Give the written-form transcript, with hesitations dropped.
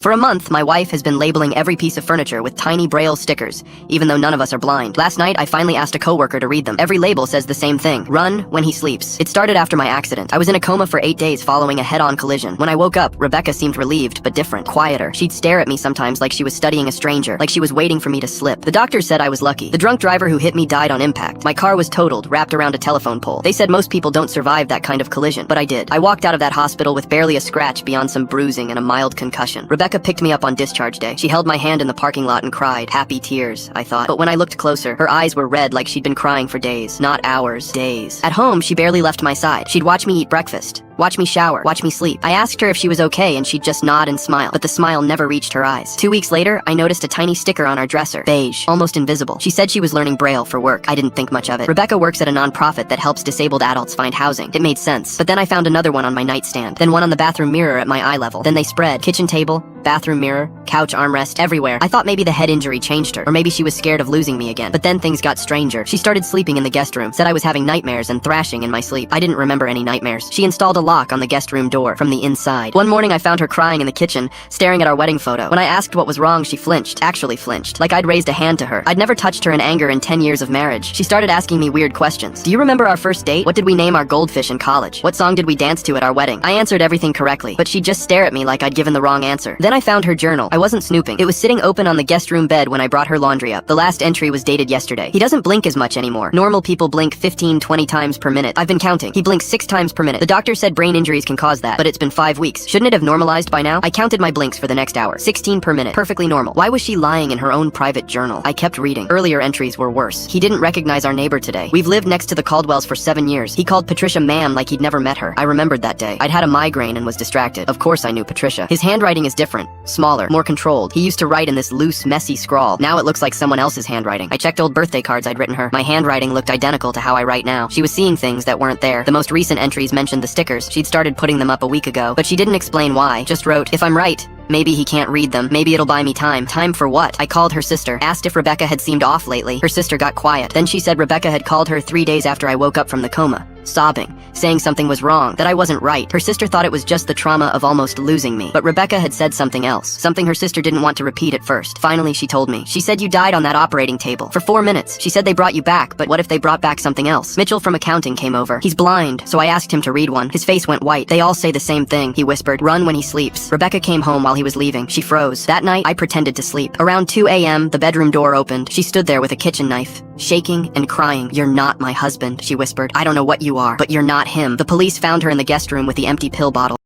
For a month, my wife has been labeling every piece of furniture with tiny Braille stickers, even though none of us are blind. Last night, I finally asked a coworker to read them. Every label says the same thing: run when he sleeps. It started after my accident. I was in a coma for 8 days following a head-on collision. When I woke up, Rebecca seemed relieved, but different, quieter. She'd stare at me sometimes like she was studying a stranger, like she was waiting for me to slip. The doctor said I was lucky. The drunk driver who hit me died on impact. My car was totaled, wrapped around a telephone pole. They said most people don't survive that kind of collision, but I did. I walked out of that hospital with barely a scratch beyond some bruising and a mild concussion. Rebecca picked me up on discharge day. She held my hand in the parking lot and cried. Happy tears, I thought. But when I looked closer, her eyes were red like she'd been crying for days. Not hours, days. At home, she barely left my side. She'd watch me eat breakfast, watch me shower, watch me sleep. I asked her if she was okay and she'd just nod and smile, but the smile never reached her eyes. 2 weeks later, I noticed a tiny sticker on our dresser. Beige, almost invisible. She said she was learning Braille for work. I didn't think much of it. Rebecca works at a nonprofit that helps disabled adults find housing. It made sense. But then I found another one on my nightstand, then one on the bathroom mirror at my eye level. Then they spread. Kitchen table, bathroom mirror, couch armrest, everywhere. I thought maybe the head injury changed her, or maybe she was scared of losing me again. But then things got stranger. She started sleeping in the guest room, said I was having nightmares and thrashing in my sleep. I didn't remember any nightmares. She installed a lock on the guest room door from the inside. One morning I found her crying in the kitchen, staring at our wedding photo. When I asked what was wrong, she flinched. Actually flinched. Like I'd raised a hand to her. I'd never touched her in anger in 10 years of marriage. She started asking me weird questions. Do you remember our first date? What did we name our goldfish in college? What song did we dance to at our wedding? I answered everything correctly, but she'd just stare at me like I'd given the wrong answer. Then I found her journal. I wasn't snooping. It was sitting open on the guest room bed when I brought her laundry up. The last entry was dated yesterday. He doesn't blink as much anymore. Normal people blink 15-20 times per minute. I've been counting. He blinks 6 times per minute. The doctor said brain injuries can cause that, but it's been 5 weeks. Shouldn't it have normalized by now? I counted my blinks for the next hour. 16 per minute. Perfectly normal. Why was she lying in her own private journal? I kept reading. Earlier entries were worse. He didn't recognize our neighbor today. We've lived next to the Caldwells for 7 years. He called Patricia ma'am like he'd never met her. I remembered that day. I'd had a migraine and was distracted. Of course I knew Patricia. His handwriting is different. Smaller. More controlled. He used to write in this loose, messy scrawl. Now it looks like someone else's handwriting. I checked old birthday cards I'd written her. My handwriting looked identical to how I write now. She was seeing things that weren't there. The most recent entries mentioned the stickers. She'd started putting them up a week ago, but she didn't explain why. Just wrote, if I'm right, maybe he can't read them. Maybe it'll buy me time. Time for what? I called her sister, asked if Rebecca had seemed off lately. Her sister got quiet. Then she said Rebecca had called her 3 days after I woke up from the coma, sobbing, saying something was wrong, that I wasn't right. Her sister thought it was just the trauma of almost losing me. But Rebecca had said something else, something her sister didn't want to repeat at first. Finally, she told me. She said you died on that operating table for 4 minutes. She said they brought you back, but what if they brought back something else? Mitchell from accounting came over. He's blind, so I asked him to read one. His face went white. They all say the same thing, he whispered. Run when he sleeps. Rebecca came home while he was leaving. She froze. That night, I pretended to sleep. Around 2 a.m., the bedroom door opened. She stood there with a kitchen knife, shaking and crying. You're not my husband, she whispered. I don't know what you are, but you're not him. The police found her in the guest room with the empty pill bottle.